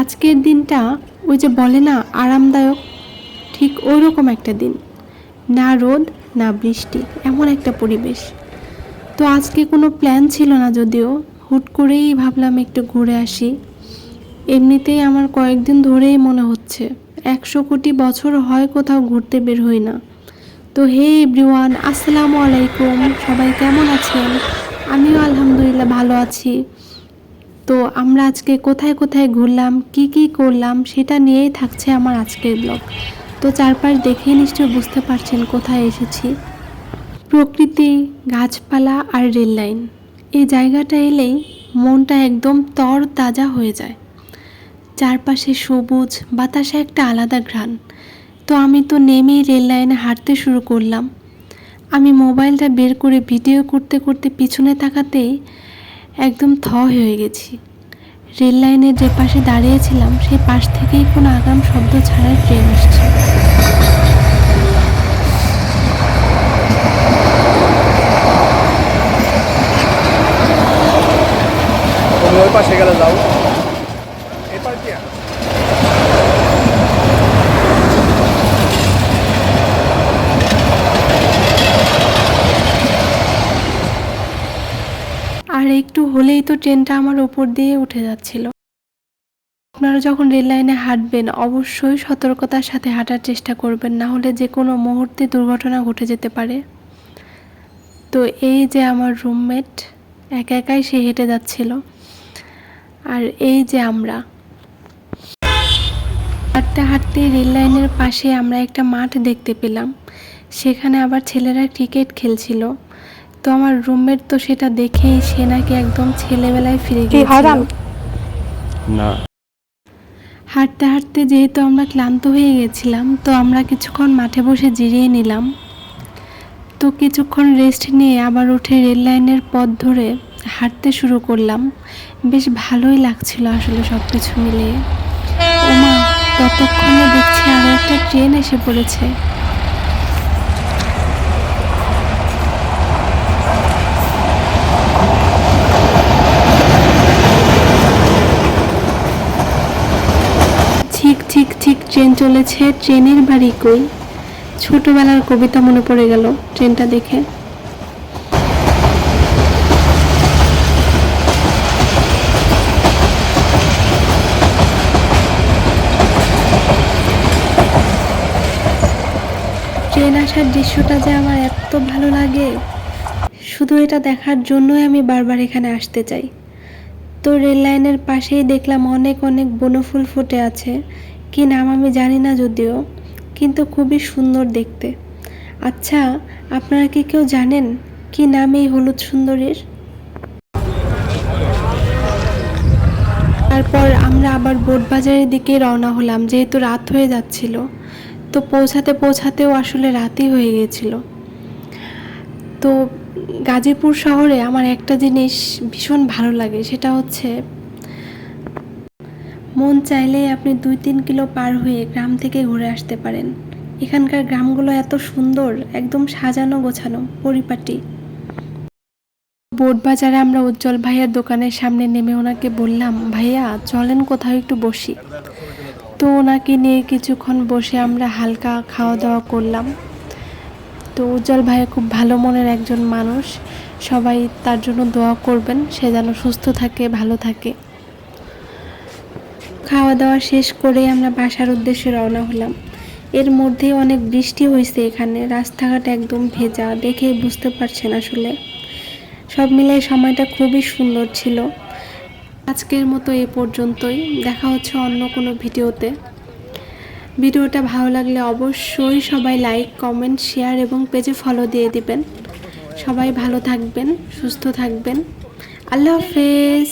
আজকের দিনটা ওই যে বলে না আরামদায়ক, ঠিক ওই রকম একটা দিন। না রোদ না বৃষ্টি, এমন একটা পরিবেশ। তো আজকে কোনো প্ল্যান ছিল না, যদিও হুট করেই ভাবলাম একটু ঘুরে আসি। এমনিতেই আমার কয়েকদিন ধরেই মনে হচ্ছে 100 কোটি বছর হয় কোথাও ঘুরতে বের হই না। তো হে এভরিওয়ান, আসসালামু আলাইকুম। সবাই কেমন আছেন? আমিও আলহামদুলিল্লাহ ভালো আছি। তো আমরা আজকে কোথায় কোথায় ঘুরলাম, কি কি করলাম, সেটা নিয়েই থাকছে আমার আজকের ব্লগ। তো চারপাশ দেখেই নিশ্চয়ই বুঝতে পারছেন কোথায় এসেছি। প্রকৃতি, গাছপালা আর রেল লাইন, এই জায়গাটা এলেই মনটা একদম তর তাজা হয়ে যায়। চারপাশে সবুজ, বাতাসে একটা আলাদা ঘ্রাণ। তো আমি তো নেমেই রেল লাইনে হাঁটতে শুরু করলাম। আমি মোবাইলটা বের করে ভিডিও করতে করতে পিছনে তাকাতেই একদম হয়ে গেছি। রেল লাইনের যে পাশে দাঁড়িয়েছিলাম সেই পাশ থেকেই কোনো আগাম শব্দ ছাড়াই ট্রেন আসছে। ওই পাশে গেলে যাও এপার কি আর একটু হলেই তো ট্রেনটা আমার ওপর দিয়ে উঠে যাচ্ছিল। আপনারা যখন রেল লাইনে হাঁটবেন অবশ্যই সতর্কতার সাথে হাঁটার চেষ্টা করবেন, না হলে যে কোনো মুহূর্তে দুর্ঘটনা ঘটে যেতে পারে। তো এই যে আমার রুমমেট একা একাই সে হেঁটে যাচ্ছিল, আর এই যে আমরা হাঁটতে হাঁটতে রেল লাইনের পাশে আমরা একটা মাঠ দেখতে পেলাম। সেখানে আবার ছেলেরা ক্রিকেট খেলছিল। তো আমার রুমমেট তো সেটা দেখেই সে নাকি একদম ছেলেবেলায় ফিরে গিয়েছিল। না, হাঁটতে হাঁটতে যেহেতু আমরা ক্লান্ত হয়ে গেছিলাম, তো আমরা কিছুক্ষণ মাঠে বসে জিরিয়ে নিলাম। তো কিছুক্ষণ রেস্ট নিয়ে আবার উঠে রেল লাইনের পথ ধরে হাঁটতে শুরু করলাম। বেশ ভালোই লাগছিল আসলে সব কিছু মিলিয়ে। ওমা, ততক্ষণে দেখছি আরও একটা ট্রেন এসে পড়েছে। ছিক ছিক ছিক ট্রেন চলেছে, ট্রেনের বাড়ি কই। ছোটবেলার কবিতা মনে পড়ে গেল ট্রেনটা দেখে। ট্রেন আসার দৃশ্যটা যে আমার এত ভালো লাগে, শুধু এটা দেখার জন্যই আমি বারবার এখানে আসতে চাই। তো রেল লাইনের পাশেই দেখলাম অনেক অনেক বনফুল ফুটে আছে। কি নাম আমি জানি না যদিও, কিন্তু খুবই সুন্দর দেখতে। আচ্ছা, আপনারা কি কেউ জানেন কি নাম এই হলুদ সুন্দরীর? তারপর আমরা আবার বোটবাজারের দিকে রওনা হলাম, যেহেতু রাত হয়ে যাচ্ছিল। তো পৌঁছাতে পৌঁছাতেও আসলে রাতই হয়ে গিয়েছিল। তো গাজীপুর শহরে আমার একটা জিনিস ভীষণ ভালো লাগে, সেটা হচ্ছে মন চাইলেই আপনি 2-3 কিলো পার হয়ে গ্রাম থেকে ঘুরে আসতে পারেন। এখানকার গ্রামগুলো এত সুন্দর, একদম সাজানো গোছানো, পরিপাটি। বোটবাজারে আমরা উজ্জ্বল ভাইয়ার দোকানের সামনে নেমে ওনাকে বললাম, ভাইয়া চলেন কোথাও একটু বসি। তো ওনাকে নিয়ে কিছুক্ষণ বসে আমরা হালকা খাওয়া দাওয়া করলাম। তো উজ্জ্বল ভাইয়া খুব ভালো মনের একজন মানুষ, সবাই তার জন্য দোয়া করবেন, সে যেন সুস্থ থাকে, ভালো থাকে। খাওয়া দাওয়া শেষ করে আমরা বাসার উদ্দেশ্যে রওনা হলাম। এর মধ্যে অনেক বৃষ্টি হয়েছে এখানে, রাস্তাঘাট একদম ভেজা, দেখেই বুঝতে পারছেন আসলে। সব মিলে সময়টা খুবই সুন্দর ছিল। আজকের মতো এ পর্যন্তই, দেখা হচ্ছে অন্য কোনো ভিডিওতে। ভিডিওটা ভালো লাগলে অবশ্যই সবাই লাইক, কমেন্ট, শেয়ার এবং পেজে ফলো দিয়ে দিবেন। সবাই ভালো থাকবেন, সুস্থ থাকবেন। আল্লাহ হাফেজ।